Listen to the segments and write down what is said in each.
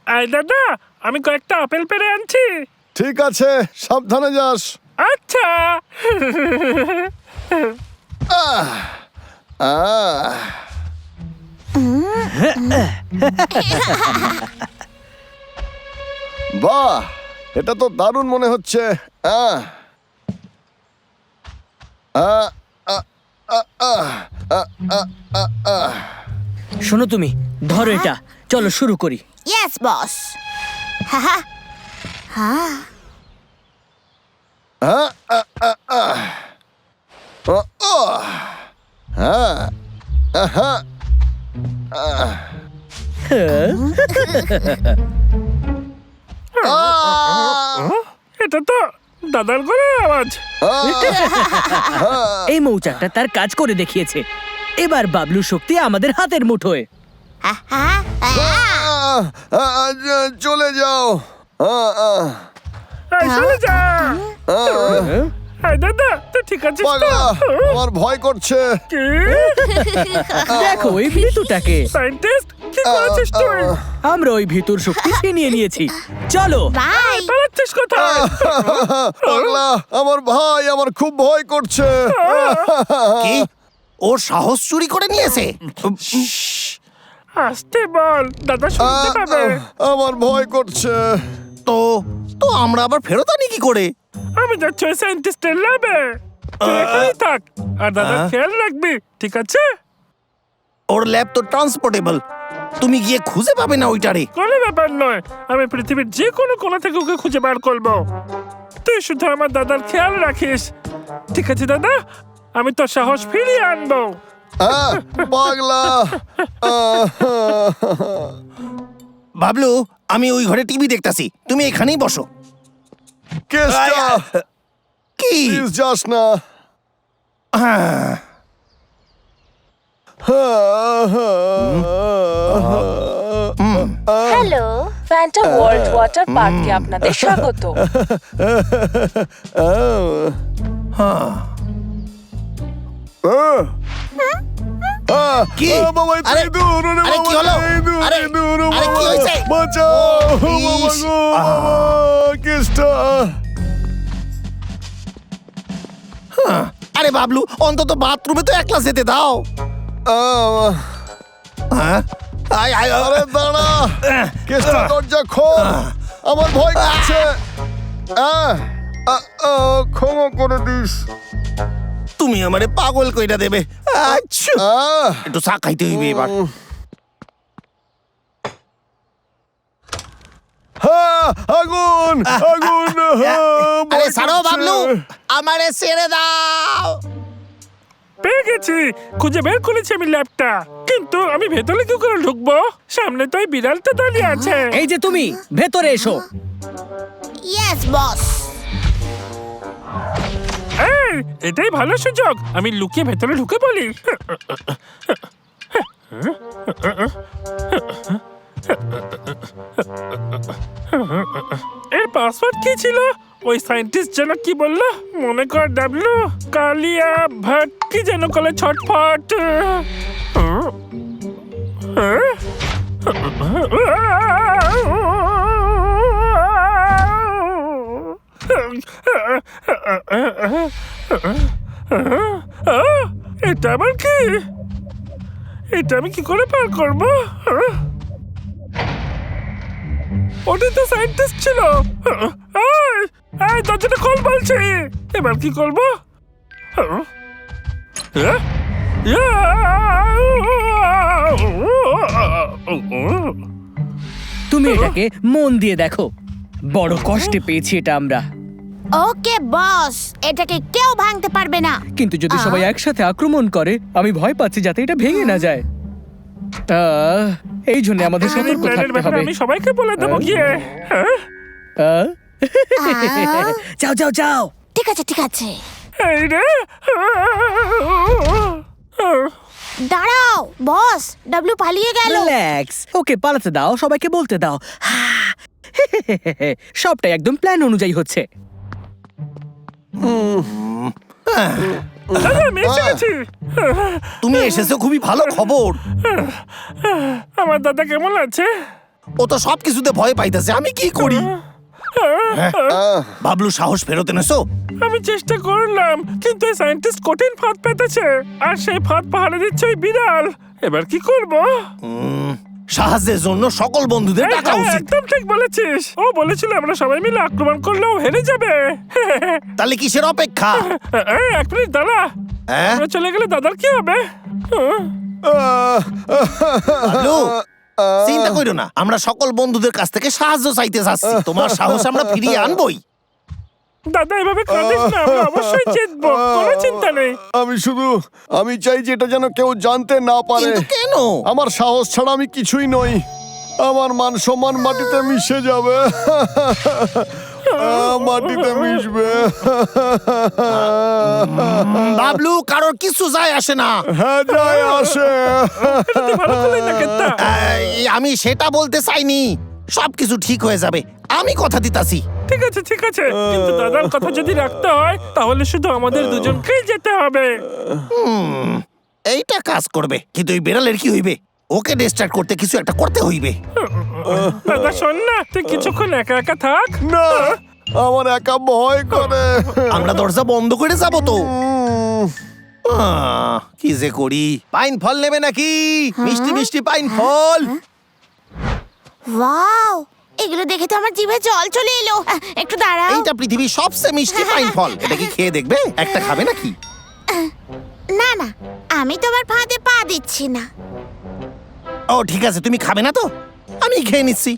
আয় দাদা, আমি কয়েকটা আপেল পেড়ে আনছি। ঠিক আছে, সাবধানে যাস। আচ্ছা। আহ, আহ, বাহ, এটা তো দারুণ মনে হচ্ছে। আহ, আহ, আহ, আহ, আহ, আহ, আহ, আহ, আহ। শোনো তুমি, ধরো এটা, চলো শুরু করি। Yes boss. হ্যাঁ হ্যাঁ আহ, আহ, আহ, আহ। আহ, আহ। হ্যাঁ, আহা, আহ। আহ, এটা তো দাদার গলার আওয়াজ। এই মৌচাকটা তার কাজ করে দেখিয়েছে। এবার বাবলু শক্তি আমাদের হাতের মুঠোয়। চলে যাও। আয় চলে যা। আয় দাদা, তো ঠিক আছে তো? পাগলা, আমার ভয় করছে। কি? দেখো এই ভিতুটাকে। সায়েন্টিস্ট, কি করেছিস তুই? আমরা ওই ভিতুর শক্তি ছিনিয়ে নিয়েছি। চলো। বাই। পালাচ্ছিস কোথায়? পাগলা, আমার ভাই আমার খুব ভয় করছে। কি ও সাহস চুরি করে নিয়েছে? আসতে বল, দাদা শুনতে পাবে। আমার ভয় করছে। তো তো আমরা আবার ফেরত আনি কি করে? আমি যাচ্ছি ওই সায়েন্টিস্টের ল্যাবে। তুই এখানেই থাক আর দাদার খেয়াল রাখবি, ঠিক আছে? ওর ল্যাব তো ট্রান্সপোর্টেবল, তুমি গিয়ে খুঁজে পাবে না ওইটারে। কোনো ব্যাপার নয়, আমি পৃথিবীর যে কোনো কোণা থেকে ওকে খুঁজে বার করবো। তুই শুধু আমার দাদার খেয়াল রাখিস, ঠিক আছে দাদা? আমি তোর সাহস ফিরিয়ে আনবো। পাগলা। বাবলু, আমি ওই ঘরে টিভি দেখতাছি, তুমি এখানেই বসো। কেসটা, কি? প্লিজ যাস না। হ্যাঁ, হ্যালো, ফ্যান্টা ওয়ার্ল্ড ওয়াটার পার্কে আপনাদের স্বাগত। কি? বাবা, আরে, তুই দূর, ওরে আরে, কি বাবা, হলো? এই দূর, আরে, এই দূর, ও আরে, কি বাবা, হয়েছে? বাঁচাও, বাবা ইস, গো, বাবা, কেসটা। আরে বাবলু, অন্তত বাথরুমে তো একলা যেতে দাও। হ্যাঁ? আয়, আয়, আরে দাঁড়া, কেসটা দরজা খোল, আমার ভয় করছে। ক্ষমা করে দিস। তুমি আমারে পাগল কইরা দেবে। আচ্ছা, একটু চা খাইতে হইবে এবার। আগুন, আগুন, আরে ভয় ছাড়ো করছে। বাবলু, আমারে ছেড়ে দাও। পেয়ে গেছি, খুঁজে বের করেছি আমি ল্যাবটা। কিন্তু আমি ভেতরে কি করে ঢুকবো? সামনে তো ওই বিড়ালটা দাঁড়িয়ে আছে। এই যে তুমি, ভেতরে এসো। Yes boss. এই, এটাই ভালো সুযোগ, আমি লুকিয়ে ভেতরে ঢুকে বলি। এর পাসওয়ার্ড কি ছিল? ওই সায়েন্টিস্ট যেন কি বললো, মনে কর ডাবলু কালিয়া ভাট কি যেন কলে ছটফট। এটা আবার কি? এটা আমি কি করে পার করবো? ওটা তো সায়েন্টিস্ট ছিল। দরজাটা খোল বলছি। এবার কি করবো? তুমি এটাকে মন দিয়ে দেখো। বড় কষ্টে পেয়েছি এটা আমরা। ওকে বস, এটাকে কেউ ভাঙতে পারবে না। কিন্তু যদি সবাই একসাথে আক্রমণ করে, আমি ভয় পাচ্ছি যাতে এটা ভেঙে না যায়। এই জন্য আমাদের সতর্ক থাকতে হবে। আমি সবাইকে বলে দেবো গিয়ে। আহ? যাও যাও যাও। ঠিক আছে ঠিক আছে, এই রে। দাঁড়াও বস, ডাবলু পালিয়ে গেল। রিল্যাক্স, ওকে পালাতে দাও, সবাইকে বলতে দাও। সবটাই একদম প্ল্যান অনুযায়ী হচ্ছে। আমি এসে গেছি। তুমি এসেছো, খুবই ভালো খবর। আমার দাদা কেমন আছে? ও তো সবকিছুতে ভয় পাইতেছে, আমি কি করি? বাবলু সাহস ফেরত এনেছো? আমি চেষ্টা করলাম, কিন্তু এই সায়েন্টিস্ট কঠিন ফাঁদ পেতেছে, আর সেই ফাঁদ পাহাড়ে দিচ্ছে ওই বিড়াল। এবার কি করব? সাহায্যের জন্য সকল বন্ধুদের ডাকা হ্যাঁ, উচিত। একদম ঠিক বলেছিস। ও বলেছিল আমরা সবাই মিলে আক্রমণ করলেও হেরে যাবে। তাহলে কিসের অপেক্ষা? এক মিনিট দাঁড়া, হ্যাঁ? আমরা চলে গেলে দাদার কি হবে? বাবলু, চিন্তা কইরো না, আমরা সকল বন্ধুদের কাছ থেকে সাহায্য চাইতে যাচ্ছি। তোমার সাহস আমরা ফিরিয়ে আনবই। দাদা এভাবে কাঁদিস না, আমরা অবশ্যই জিতবো, কোনো চিন্তা নেই। আমি চাই যে এটা যেন কেউ জানতে না পারে। কিন্তু কেন? আমার সাহস ছাড়া আমি কিছুই নই। আমার মান সম্মান মাটিতে মিশে যাবে। মাটিতে মিশবে। বাবলু, কারোর কিছু যায় আসে না। হ্যাঁ, যায় আসে। তুই ভালো করলি না কেতা। আমি সেটা বলতে চাইনি। সবকিছু ঠিক হয়ে যাবে, আমি কথা দিতাছি। ঠিক আছে ঠিক আছে, কিন্তু দাদার কথা যদি রাখতে হয় তাহলে শুধু আমাদের দুজনকেই যেতে হবে। এইটা কাজ করবে, কিন্তু ওই বেড়ালের কি হইবে? ওকে ডিস্ট্রাক্ট করতে কিছু একটা করতে হইবে। দাদা শোন না, তুই কিছুক্ষণ একা একা থাক। না, আমার একা ভয় করে। আমরা দরজা বন্ধ করে যাব তো। কি যে করি? পাইন ফল নেবে নাকি? মিষ্টি মিষ্টি পাইন ফল। ওয়াও, এগুলো দেখে তো আমার জিভে জল চলে এলো। একটু দাঁড়াও। এইটা পৃথিবীর সবচেয়ে মিষ্টি পাইন ফল। এটা কি খেয়ে দেখবে? একটা খাবে নাকি? না না, আমি তোমার ফাঁদে পা দিচ্ছি না। ও ঠিক আছে, তুমি খাবে না তো? আমি খেয়ে নিচ্ছি।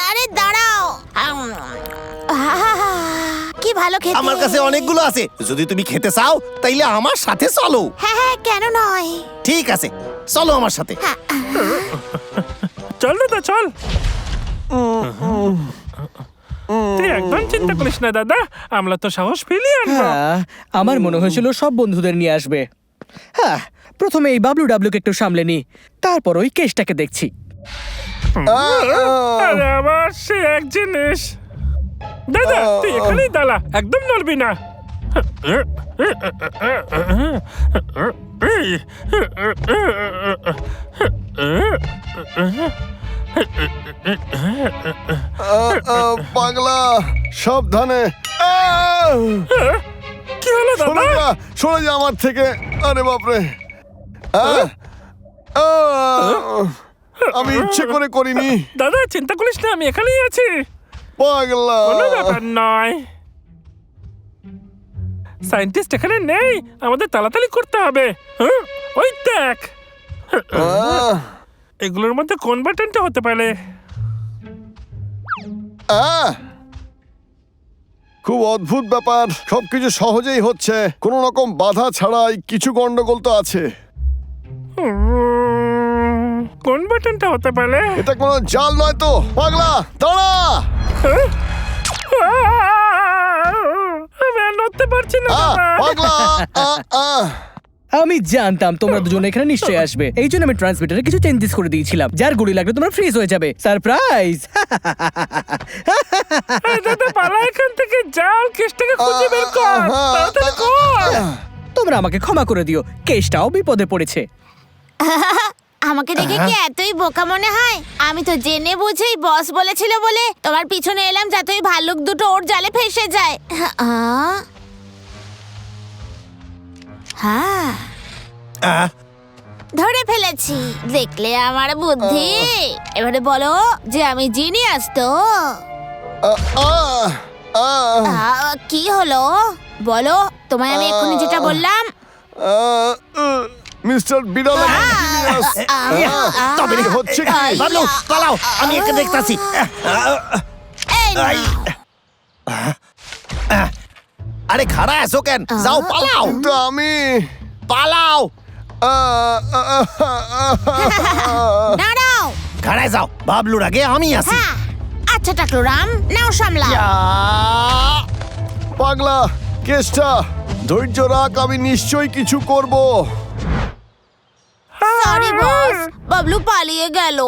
আরে দাঁড়াও। কি ভালো খেতে। আমার কাছে অনেকগুলো আছে, যদি তুমি খেতে চাও তাইলে আমার সাথে চলো। হ্যাঁ হ্যাঁ, কেন নয়। ঠিক আছে, চলো আমার সাথে। চল দাদা চল। তুই একদম চিন্তা করিস না দাদা, আমরা তো সাহস ফিরিয়ে আনবো। হ্যাঁ, আমার মনে হয়েছিল সব বন্ধুদের নিয়ে আসবে। হ্যাঁ, প্রথমে এই বাবলু ডাবলুকে একটু সামলে নি, তারপর ওই কেসটাকে দেখছি। আরে আবার সে এক জিনিস। দাদা তুই এখানেই দাঁড়া, একদম নড়বি না। পাগলা, সাবধানে। কি হলো দাদা? সরে যা আমার থেকে। আরে বাপরে। আমি ইচ্ছে করে করিনি। দাদা চিন্তা করিস না, আমি এখানেই আছি, পাগলা। কোনো ব্যাপার নয়। সায়েন্টিস্ট এখানে নেই, আমাদের তাড়াতাড়ি করতে হবে। ওই দেখ, এগুলোর মধ্যে কোন বাটনটা হতে পারে? খুব অদ্ভুত ব্যাপার, সবকিছু সহজেই হচ্ছে, কোনো রকম বাধা ছাড়াই। কিছু গন্ডগোল তো আছে। কোন বাটনটা হতে পারে? এটা কোনো জাল নয় তো? পাগলা দাঁড়া। আমি আর নড়তে পারছি না দাদা। পাগলা। আমি জানতাম তোমরা দুজন এখানে নিশ্চয়ই আসবে, এই জন্য আমি ট্রান্সমিটারে কিছু চেঞ্জেস করে দিয়েছিলাম, যার গুলি লাগলে তোমরা ফ্রিজ হয়ে যাবে। সারপ্রাইজ! এই দাদা পালা এখান থেকে, জাল কেসটাকে খুঁজে বের কর, তাড়াতাড়ি কর। তোমরা আমাকে ক্ষমা করে দিও, কেসটাও বিপদে পড়েছে। আমাকে দেখে কি এতই বোকা মনে হয়? আমি তো জেনে বুঝেই বস বলেছিল বলে তোমার পিছনে এলাম, যাতে ওই ভাল্লুক দুটো ওর জালে ফেসে যায়। হ্যাঁ, ধরে ফেলেছি। দেখলে আমার বুদ্ধি? এবারে বলো যে আমি জিনিয়াস তো। কি হলো বলো, তোমায় আমি এক্ষুনি যেটা বললাম। মিস্টার বিড়াল তবে হচ্ছে কি? বাবলু পালাও, আমি একে দেখতাছি। আরে খাড়া আছো কেন? যাও পালাও, আমি পালাও। দাঁড়াও। খাড়ায় যাও, বাবলুর আগে আমি আছি। হ্যাঁ, আচ্ছা টাকলুরাম, নাও সামলাও। পাগলা, কেসটা ধৈর্য রাখ, আমি নিশ্চয়ই কিছু করব। সরি বস, বাবলু পালিয়ে গেল।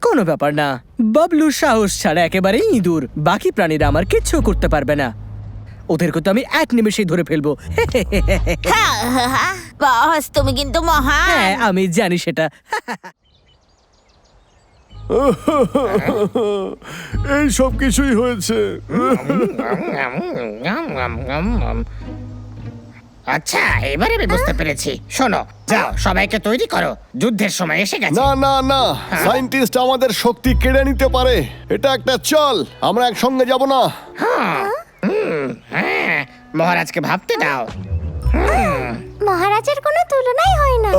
কোনো ব্যাপার না, বাবলুর সাহস ছাড়া একেবারেই ইঁদুর, বাকি প্রাণীরা আমার কিচ্ছু করতে পারবে না। ওদেরকে তো আমি এক নিমেষেই ধরে ফেলবো। বস তুমি কিন্তু মহান। হ্যাঁ, আমি জানি সেটা। এই সব কিছুই হয়েছে। আচ্ছা, এবারে আমি বুঝতে পেরেছি। শোনো, যাও সবাইকে তৈরি করো, যুদ্ধের সময় এসে গেছে। না না না, সায়েন্টিস্ট আমাদের শক্তি কেড়ে নিতে পারে। এটা একটা চাল, আমরা একসঙ্গে যাব না। হ্যাঁ, মহারাজকে ভাবতে দাও। মহারাজের কোনো তুলনাই হয় না।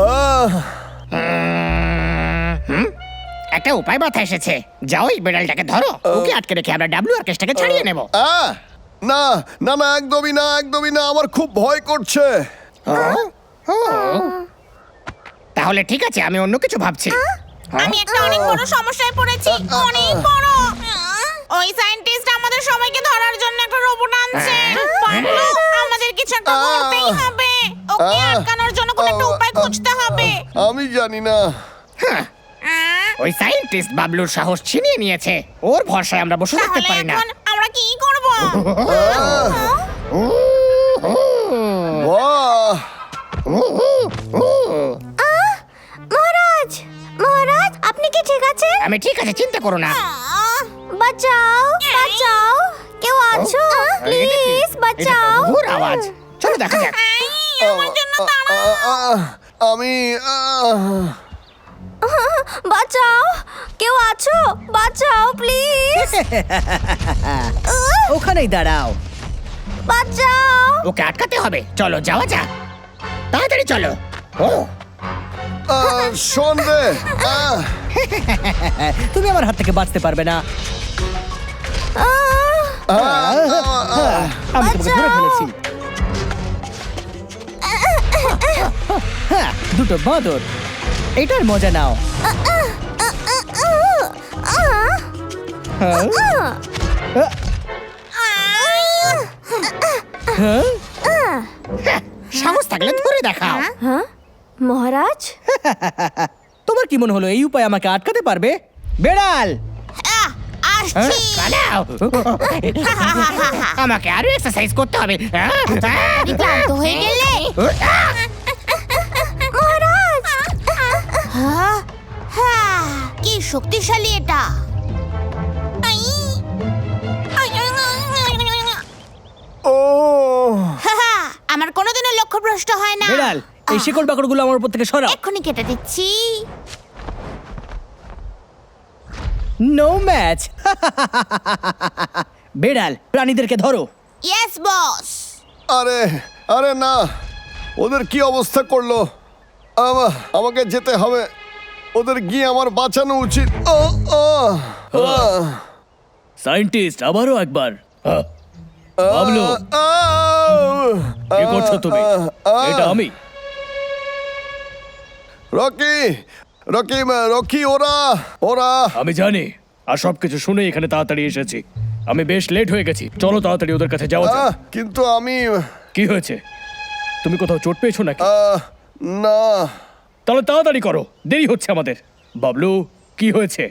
একটা উপায় মাথায় এসেছে। যাও এই বেড়ালটাকে ধরো, ওকে আটকে রেখে আমরা ডাব্লিউ অর্কেস্ট্রাকে ছাড়িয়ে নেব। না না না, একদমই না, একদমই না, আমার খুব ভয় করছে। তাহলে ঠিক আছে, আমি অন্য কিছু ভাবছি। আমি একটা অনেক বড় সমস্যায় পড়েছি, অনেক বড়। ওই সায়েন্টিস্ট আমাদের সবাইকে ধরার জন্য একটা রোবট আনছে। পাগলু, আমাদের কিছু একটা করতেই হবে। ওকে আটকানোর জন্য কোনো একটা উপায় খুঁজতে হবে। আমি জানি না। ওই সায়েন্টিস্ট বাবলুর সাহস ছিনিয়ে নিয়েছে। ওর ভরসায় আমরা বসে থাকতে তাহলে পারি না। এখন আমরা কি করব? বাহ! মহারাজ, মহারাজ, আপনি কি ঠিক আছেন? আমি ঠিক আছে, চিন্তা করো না। বাঁচাও, বাঁচাও, কেউ আছো? প্লিজ এটা তো বাঁচাও। ঘুর আওয়াজ। চলো দেখা যাক। আমার জন্য দাঁড়াও। আমি বাঁচাও, কেউ আছো? বাঁচাও প্লিজ। ওখানেই দাঁড়াও। বাঁচাও। ওকে আটকাতে হবে। চলো যাওয়া যাক, তাড়াতাড়ি চলো। ও শোন রে। তুমি আমার হাত থেকে বাঁচতে পারবে না। আমি তোমাকে ধরে ফেলেছি। হ্যাঁ, দুটো বাঁদর, এটার মজা নাও। হ্যাঁ? হ্যাঁ? সাহস থাকলে ধরে দেখাও। মহারাজ, তোমার কি মনে হলো এই উপায় আমাকে আটকাতে পারবে? বেড়াল, আসছি। পালাও। আমাকে আরো এক্সারসাইজ করতে হবে। ক্লান্ত হয়ে গেলে মহারাজ। কি শক্তিশালী এটা। ও আমার কোনোদিনও লক্ষ্যভ্রষ্ট হয় না। বেড়াল, এই শিকড় বাকড়গুলো আমার উপর থেকে সরাও। এক্ষুনি কেটে দিচ্ছি। No match. বেড়াল, প্রাণীদেরকে ধরো। Yes boss. আরে আরে না, ওদের কি অবস্থা করলো। আমাকে যেতে হবে, ওদের গিয়ে আমার বাঁচানো উচিত। সায়েন্টিস্ট, আবারও একবার। বাবলু, কি করছো তুমি? এটা আমি। রকি রকি রকি, ওরা ওরা আমি জানি, আর সবকিছু শুনে এখানে তাড়াতাড়ি এসেছি। আমি বেশ লেট হয়ে গেছি, চলো তাড়াতাড়ি ওদের কাছে যাওয়া যাক। কিন্তু আমি কি হয়েছে? তুমি কোথাও চোট পেয়েছো নাকি? না। তাহলে তাড়াতাড়ি করো, দেরি হচ্ছে আমাদের। বাবলু, কি হয়েছে?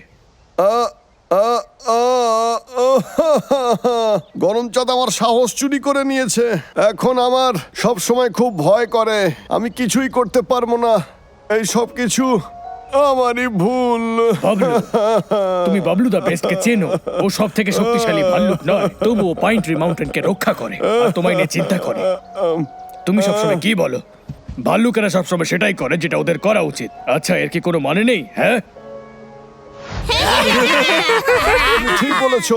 গরম চাঁদ আমার সাহস চুরি করে নিয়েছে। এখন আমার সব সময় খুব ভয় করে, আমি কিছুই করতে পারবো না। এই সব কিছু আমারই ভুল। বাবলু, তুমি বাবলু দা বেস্টকে চেনো। ও সব থেকে শক্তিশালী ভাল্লুক নয়, তবু ও পাইন ট্রি মাউন্টেনকে রক্ষা করে আর তোমায় নিয়ে চিন্তা করে। তুমি সবসময় কি বলো? ভাল্লুকেরা সবসময় সেটাই করে যেটা ওদের করা উচিত। আচ্ছা, এর কি কোনো মানে নেই? হ্যাঁ, ঠিক বলেছো।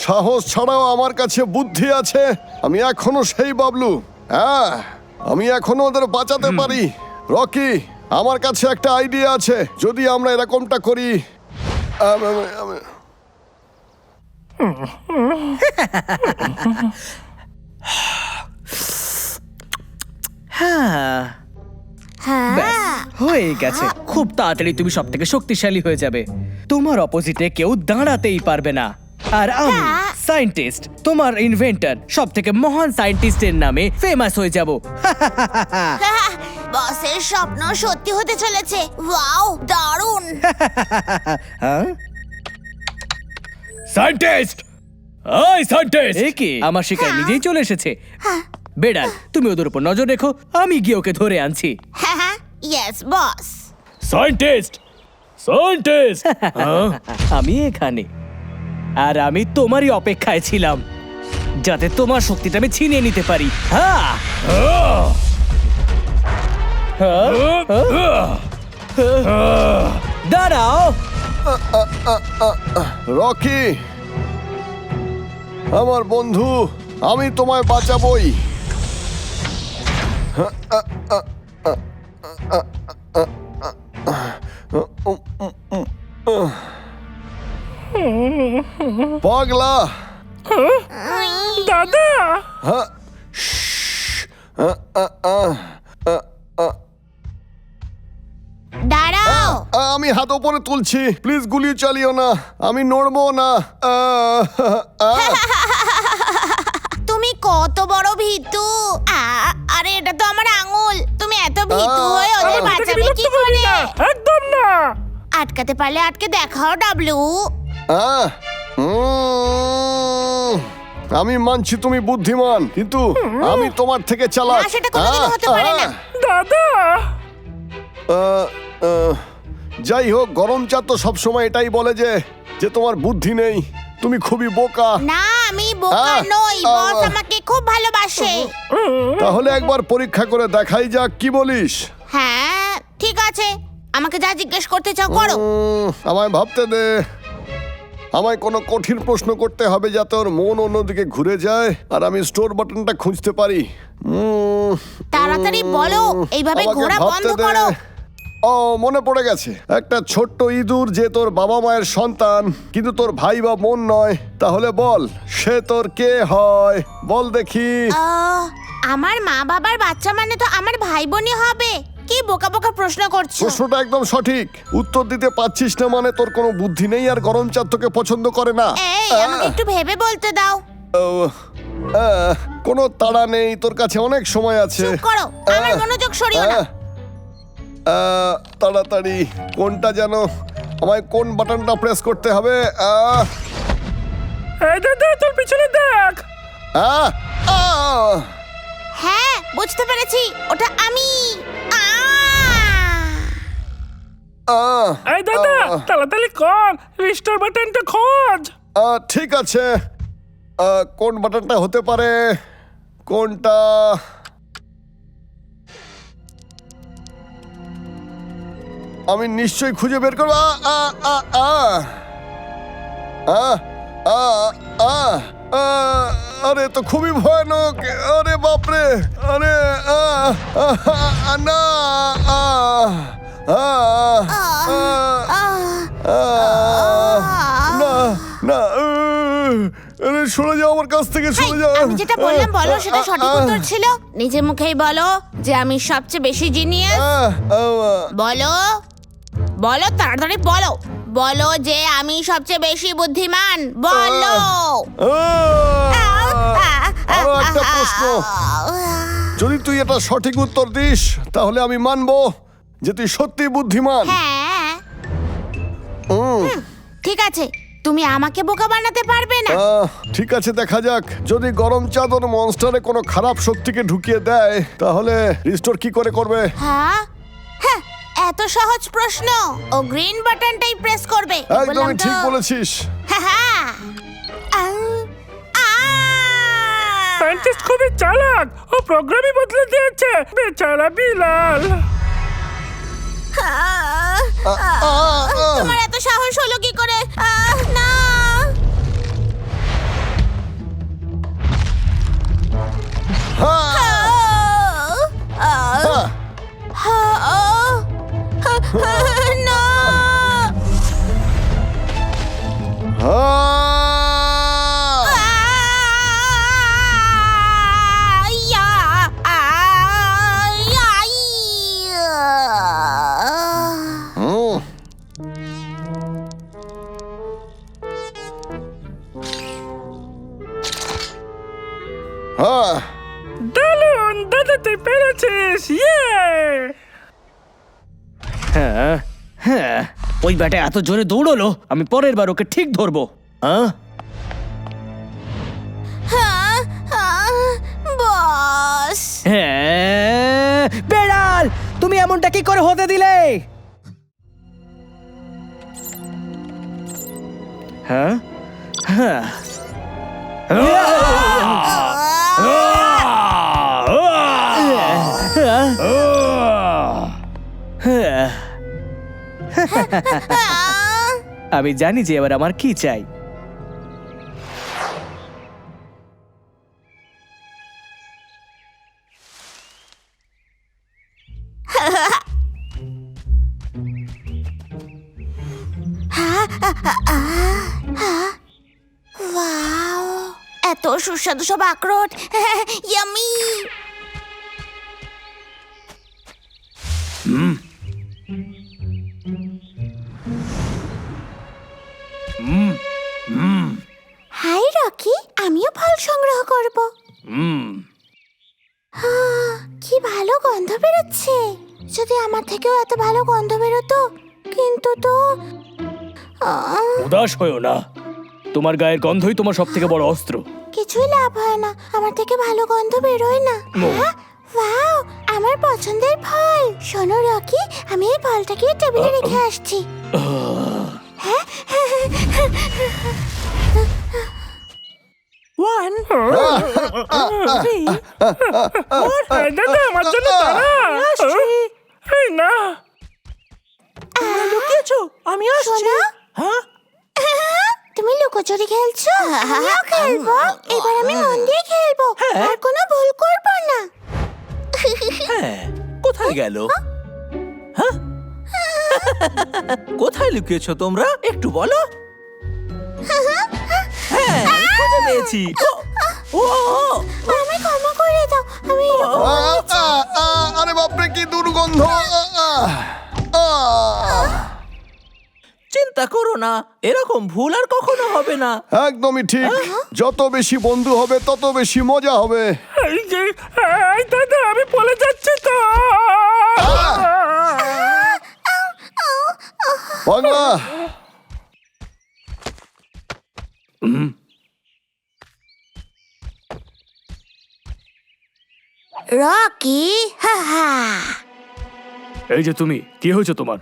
সাহস ছাড়াও আমার কাছে বুদ্ধি আছে। আমি এখনো সেই বাবলু। হ্যাঁ, আমি এখনো ওদের বাঁচাতে পারি। রকি, আমার কাছে একটা আইডিয়া আছে। যদি আমরা এরকমটা করি, ব্যাস, হয়ে গেছে। খুব তাড়াতাড়ি তুমি সব থেকে শক্তিশালী হয়ে যাবে। তোমার অপোজিটে কেউ দাঁড়াতেই পারবে না। আর আমি সায়েন্টিস্ট, তোমার ইনভেন্টর, সব থেকে মহান সায়েন্টিস্টের নামে ফেমাস হয়ে যাব। বসের স্বপ্ন সত্যি হতে চলেছে। ওয়াও, দারুণ। সায়েন্টিস্ট! এই সায়েন্টিস্ট! এ কি, আমার শিকার নিজেই চলে এসেছে। বেড়াল, তুমি ওদের উপর নজর রেখো, আমি গিয়ে ওকে ধরে আনছি। Yes boss. সায়েন্টিস্ট! সায়েন্টিস্ট আমি এখানে, আর আমি তোমারই অপেক্ষায় ছিলাম যাতে তোমার শক্তিটা আমি ছিনিয়ে নিতে পারি। হ্যাঁ, দাঁড়াও। রকি, আমার বন্ধু, আমি তোমায় বাঁচাবই। পাগলা, দাদা দাঁড়াও। আমি হাত ওপরে তুলছি, প্লিজ গুলি চালিও না, আমি নড়বো না। তুমি কত বড় ভীতু। আরে এটা তো আমার আঙুল। তুমি এত ভীতু হয়ে ওদের এটাকে বাঁচাবে বিরক্ত কি করবি করে? না, একদম না। আটকাতে পারলে আটকে দেখাও ডাবলু। আমি মানছি তুমি বুদ্ধিমান, কিন্তু আমি তোমার থেকে চালাক। না, সেটা কোনোদিনও হতে পারে না। দাদা যাই হোক, গরম চা তো সবসময় এটাই বলে যে যে তোমার বুদ্ধি নেই, তুমি খুবই বোকা। না, আমি বোকা নই, বস আমাকে খুব ভালোবাসে। তাহলে একবার পরীক্ষা করে দেখাই যাক, কি বলিস? হ্যাঁ ঠিক আছে, আমাকে যা জিজ্ঞেস করতে চাও করো। আমায় ভাবতে দে। আমায় কোনো কঠিন প্রশ্ন করতে হবে যাতে ওর মন অন্যদিকে ঘুরে যায় আর আমি স্টোর বাটনটা খুঁজতে পারি। তাড়াতাড়ি বলো, এইভাবে আমাকে ঘোরা ভাবতে বন্ধ দে। করো। ও, মনে পড়ে গেছে, একটা ছোট্ট ইঁদুর যে তোর বাবা মায়ের সন্তান কিন্তু তোর ভাই বা বোন নয়, তাহলে বল সে তোর কে হয়? বল দেখি। আমার মা বাবার বাচ্চা মানে তো আমার ভাই বোনই হবে। কি বোকা বোকা প্রশ্ন করছো। প্রশ্নটা একদম সঠিক, উত্তর দিতে পারছিস না মানে তোর কোনো বুদ্ধি নেই আর গরম চা তোকে পছন্দ করে না। এই আমাকে একটু ভেবে বলতে দাও। কোনো তাড়া নেই, তোর কাছে অনেক সময় আছে। চুপ করো, আমার মনোযোগ সরিও না। তাড়াতাড়ি, কোনটা যেন, আমায় কোন বাটনটা প্রেস করতে হবে? এই দাদা তোর পিছনে দেখ। হ্যাঁ বুঝতে পেরেছি, ওটা আমি। এই দাদা তাড়াতাড়ি কর, রিস্টোর বাটনটা খোঁজ। ঠিক আছে, কোন বাটনটা হতে পারে? কোনটা? আমি নিশ্চয়ই খুঁজে বের করবো। আরে তো খুবই ভয়ানক, আরে বাপরে, আরে না, না না, আরে সরে যাও আমার কাছ থেকে, সরে যাও। আমি যেটা বললাম বলো, সেটা সঠিক উত্তর ছিল। নিজে মুখেই বলো যে আমি সবচেয়ে বেশি জিনিয়াস। বলো বলো, তাড়াতাড়ি বলো। বলো যে আমি সবচেয়ে বেশি বুদ্ধিমান। বলো। আরো একটা প্রশ্ন, যদি তুই এটা সঠিক উত্তর দিস তাহলে আমি মানবো যে তুই সত্যি বুদ্ধিমান। হ্যাঁ ঠিক আছে, তুমি আমাকে বোকা বানাতে পারবে না। ঠিক আছে, দেখা যাক। যদি গরম চাদর মনস্টারে কোনো খারাপ শক্তিকে ঢুকিয়ে দেয় তাহলে রিস্টোর কি করে করবে? হ্যাঁ হ্যাঁ, এত সহজ প্রশ্ন। ও গ্রিন বাটনটাই প্রেস করবে। একদমই ঠিক বলেছিস। সায়েন্টিস্ট খুবই চালাক, ও প্রোগ্রামই বদলে দিয়েছে, বেচারা বিলাল। তোমার এত সাহস হলো কি করে? না, না। দারুণ দাদা, তুই পেরেছিস। ইয়ে হ্যাঁ হ্যাঁ, ওই ব্যাটা এত জোরে দৌড়লো, আমি পরের বার ওকে ঠিক ধরবো। বস, হ্যাঁ, বেড়াল, তুমি এমনটা কি করে হতে দিলে? হ্যাঁ হ্যাঁ আমি জানি যে এবার আমার কি চাই। ওয়াও, এত সুস্বাদু সব আখরোট, ইয়ামি। হাই রকি, আমিও ফল সংগ্রহ করব। কি ভালো গন্ধ বেরোচ্ছে। যদি আমার থেকেও এত ভালো গন্ধ বেরোতো, কিন্তু তো উদাস হয়েও না, তোমার গায়ের গন্ধই তোমার সব থেকে বড় অস্ত্র। কিছুই লাভ হয় না, আমার থেকে ভালো গন্ধ বেরোয় না। হ্যাঁ, ওয়াও, আমার পছন্দের ফল। শোনো রকি, আমি এই ফলটাকে টেবিলে রেখে আসছি। হ্যাঁ, এই দাদা, আমার জন্য দাঁড়া। এই না, আমি শোনো, তুমি লুকোচুরি খেলছো? আমিও খেলবো। এবার আমি মন দিয়ে খেলবো, আর কোনো ভুল করবো না। কোথায় গেল? কোথায় লুকিয়েছো তোমরা? একটু বলো। হ্যাঁ, খুঁজে পেয়েছি। আমায় ক্ষমা করে দাও, আমি আরে বাপরে, কি দুর্গন্ধ! চিন্তা করো না, এরকম ভুল আর কখনো হবে না। একদমই ঠিক। যত বেশি বন্ধু হবে তত বেশি মজা হবে। এই দাদা, আমি বলে যাচ্ছি তো। পাগলা, রকি, হা হা। এই যে তুমি, কি হয়েছে তোমার?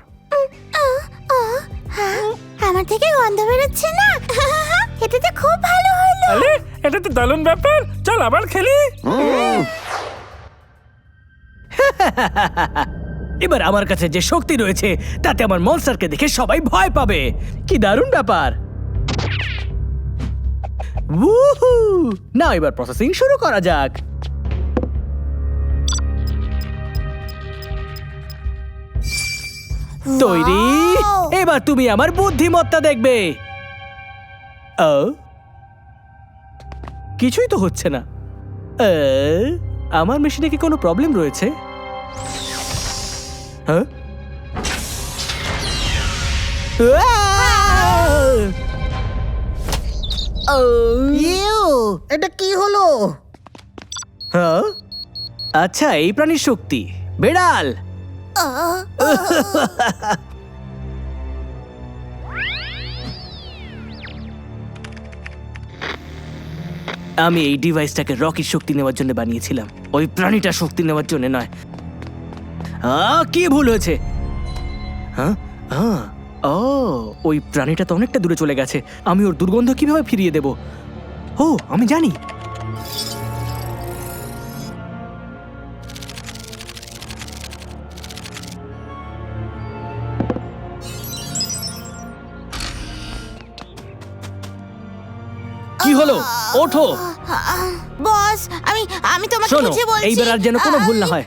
আমার থেকে গন্ধ বেরোচ্ছে না। এটা তো খুব ভালো হলো। আরে, এটা তো দারুণ ব্যাপার। চল আবার খেলি। এবার আমার কাছে যে শক্তি রয়েছে তাতে আমার মনস্টারকে দেখে সবাই ভয় পাবে। কি দারুণ ব্যাপার। উহু! না, এবার প্রসেসিং শুরু করা যাক। তৈরি? এবার তুমি আমার বুদ্ধিমত্তা দেখবে। ও, কিছুই তো হচ্ছে না। আমার মেশিনে কি কোনো প্রবলেম রয়েছে? হ্যাঁ? এটা কি হলো? হ্যাঁ? আচ্ছা, এই প্রাণীর শক্তি। বেড়াল, আমি এই ডিভাইসটাকে রকির শক্তি নেওয়ার জন্য বানিয়েছিলাম, ওই প্রাণীটা শক্তি নেওয়ার জন্য নয়। কি ভুল হয়েছে? হ্যাঁ, ও, ওই প্রাণীটা তো অনেকটা দূরে চলে গেছে। আমি ওর দুর্গন্ধ কিভাবে ফিরিয়ে দেব? ও, আমি জানি। কি হলো? ওঠো। বস, আমি তোমাকে শোনো, কিছু বলছি। এইবার আর যেন কোনো ভুল না হয়।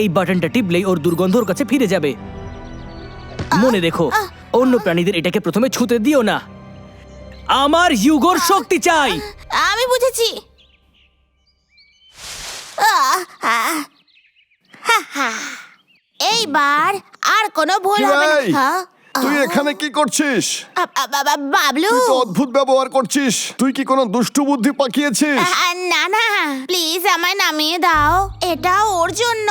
এই বাটনটা টিপলেই ওর দুর্গন্ধ ওর কাছে ফিরে যাবে। মনে রেখো, অন্য প্রাণীদের এটাকে প্রথমে ছুঁতে দিও না। আমার হিউগোর শক্তি চাই। আমি বুঝেছি। এইবার আর কোনো ভুল কি হবে না। রে? হ্যাঁ? তুই এখানে কি করছিস? বাবলু, তুই তো অদ্ভুত ব্যবহার করছিস। তুই কি কোনো দুষ্টু বুদ্ধি পাকিয়েছিস? না না, প্লিজ আমায় নামিয়ে দাও। এটা ওর জন্য।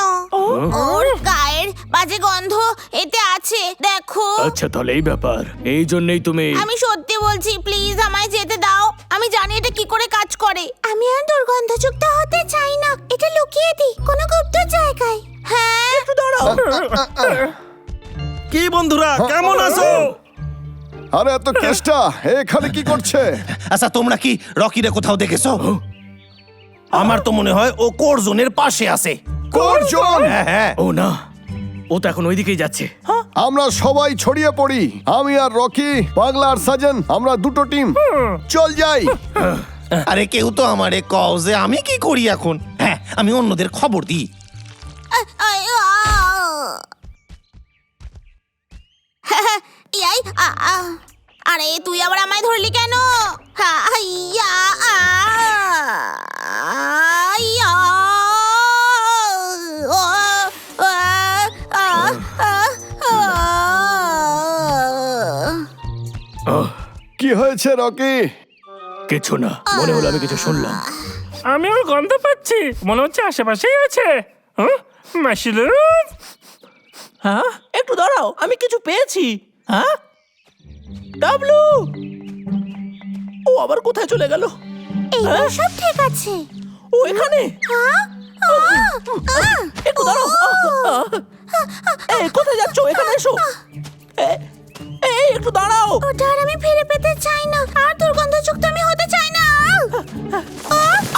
ওর গায়ের বাজে গন্ধ এতে আছে, দেখো। আচ্ছা, তাহলে এই ব্যাপার। এই জন্যই তুমি... আমি সত্যি বলছি, প্লিজ আমায় যেতে দাও। আমি জানি এটা কি করে কাজ করে। আমি আর দুর্গন্ধযুক্ত হতে চাই না। এটা লুকিয়ে দিই কোনো গুপ্ত জায়গায়। হ্যাঁ, কি বন্ধুরা, কেমন আছো? আরে এত কেষ্টা এখানে কি করছে? আচ্ছা তোমরা কি রকিরে কোথাও দেখেছো? আমার তো মনে হয় ও কোর জোনের পাশে আছে। করজন হ্যাঁ হ্যাঁ। ও না, ও তো এখন ওইদিকেই যাচ্ছে। আমরা সবাই ছড়িয়ে পড়ি, আমি আর রকি, পাগলা আর সাজন, আমরা দুটো টিম। চল যাই। আরে কেউ তো আমারে কও যে আমি কি করি এখন। হ্যাঁ আমি অন্যদের খবর দিই। ইয়াই, আরে তুই আবার আমায় ধরলি কেন? ইয়া, ইয়া, ও, কি হয়েছে রকি? কিছু না, মনে হলো আমি কিছু শুনলাম। আমি ওর গন্ধ পাচ্ছি, মনে হচ্ছে আশেপাশেই আছে। মাশরুম। হ্যাঁ একটু দাঁড়াও, আমি কিছু পেয়েছি। হ্যাঁ ডাবলু, ও আবার কোথায় চলে গেল? এইবার সব ঠিক আছে। ও এখানে। একটু দাঁড়াও। এই কোথায় যাচ্ছ? এখানে এসো। এই একটু দাঁড়াও। ওটা আর আমি ফিরে পেতে চাই না, আর দুর্গন্ধযুক্ত আমি হতে চাই না।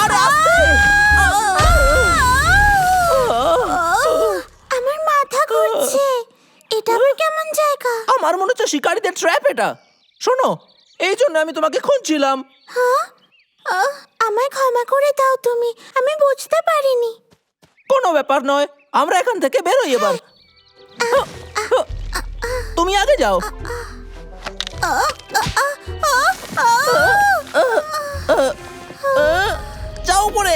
আরে আস্তে। আমার মাথা ঘুরছে, এটা আবার কেমন জায়গা? আমার মনে হচ্ছে শিকারীদের ট্র্যাপ এটা। শোনো, এই জন্য আমি তোমাকে খুঁজছিলাম। আমায় ক্ষমা করে দাও তুমি, আমি বুঝতে পারিনি। কোনো ব্যাপার নয়, আমরা এখান থেকে বেরোই এবার। তুমি আগে যাও। যাও পরে।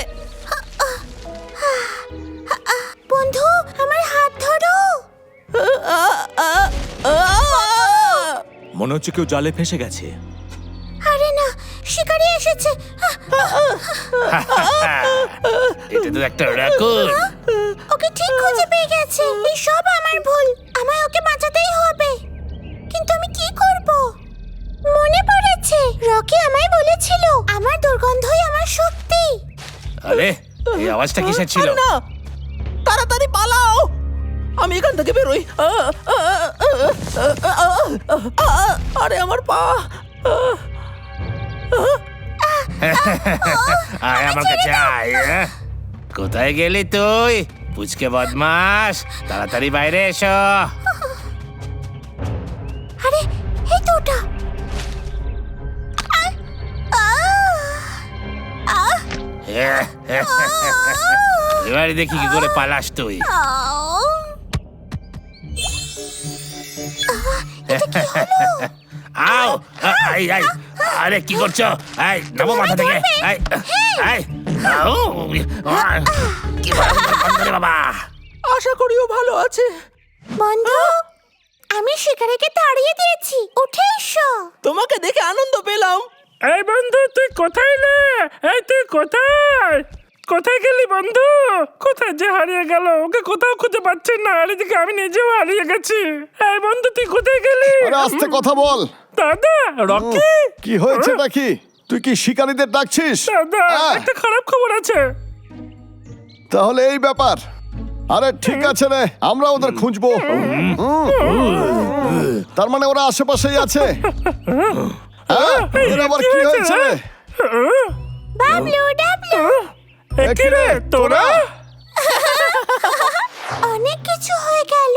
বন্ধু, আমার হাত ধরো। মনে হচ্ছে কেউ জালে ফেসে গেছে। আরে না, শিকারী এসেছে। এটা তো একটা রেকর্ড। ওকে ঠিক খুঁজে পেয়ে গেছে। এই সব আমার ভুল, আমায় ওকে বাঁচাতেই হবে। কিন্তু আমি কি করব? মনে পড়েছে, রকি আমায় বলেছিল আমার দুর্গন্ধই আমার শক্তি। আরে এই আওয়াজটা কিসের ছিল? আরে না, তাড়াতাড়ি পালাও, আমি এখান থেকে বেরোই। আরে আমার পা। আয় আমার কাছে আয়। কোথায় গেলি তুই পুচকে বদমাস? তাড়াতাড়ি বাইরে এসো। আরে এই তো ওটা। এবারে দেখি কি করে পালাস তুই। আও আই আই, আরে কি করছো? আই নামো মাথা থেকে। আই আই আও, কি বন্ধ রে বাবা। আশা করি ও ভালো আছে। বন্ধু, আমি শিকারীকে তাড়িয়ে দিয়েছি, উঠে এসো। তোমাকে দেখে আনন্দ পেলাম। এই বন্ধু, তুই কোথায় রে? এই তুই কোথায়? কোথায় গেলি বন্ধু? কোথায় যে হারিয়ে গেল? ওকে কোথাও খুঁজে পাচ্ছেন না, আর এদিকে আমি নিজেও হারিয়ে গেছি। এই বন্ধু, তুই কোথায় গেলি? আরে আস্তে কথা বল। দাদা, রকি। কি হয়েছে নাকি? তুই কি শিকারীদের ডাকছিস? দাদা, আহ, একটা খারাপ খবর আছে। তাহলে এই ব্যাপার। আরে ঠিক আছে রে, আমরা ওদের খুঁজবো। তার মানে ওরা আশেপাশেই আছে। হ্যাঁ, এর আবার কি হয়েছে রে? বাবলু, ডাবলু, কি রে তোরা? অনেক কিছু হয়ে গেল।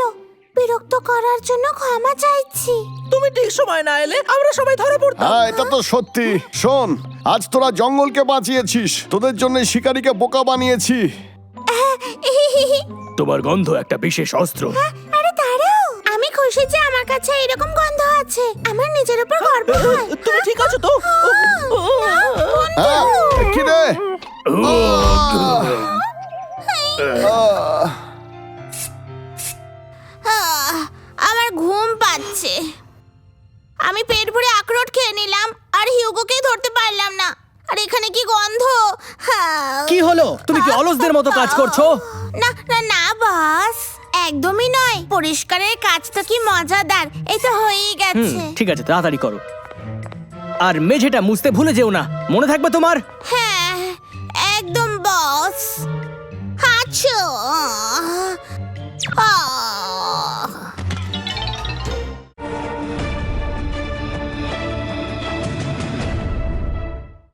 বিরক্ত করার জন্য ক্ষমা চাইছি। তুমি ঠিক সময় না এলে আমরা সবাই ধরে পড়তাম। হ্যাঁ, এটা তো সত্যি। শোন, আজ তোরা জঙ্গলকে বাঁচিয়েছিস, তোদের জন্য শিকারীকে বোকা বানিয়েছি। তোমার গন্ধ একটা বিশেষ অস্ত্র। আরে দাঁড়াও, আমি খুশি যে আমার কাছে এরকম গন্ধ আছে। আমার নিজের উপর গর্ব হয়। তুমি ঠিক আছো তো? হ্যাঁ, কি রে? আমার ঘুম পাচ্ছে। আমি পেট ভরে আখরোট খেয়ে নিলাম, আর হিউগোকে ধরতে পারলাম না। আর এখানে কি গন্ধ! কি হলো? তুমি কি অলসদের মতো কাজ করছো? না না না বস, একদমই নয়। পরিষ্কারের কাজ তো কি মজাদার। এই তো হয়েই গেছে। ঠিক আছে, তাড়াতাড়ি করো। আর মেঝেটা মুছতে ভুলে যেও না, মনে থাকবে তোমার? হ্যাঁ একদম বস। হাঁচো।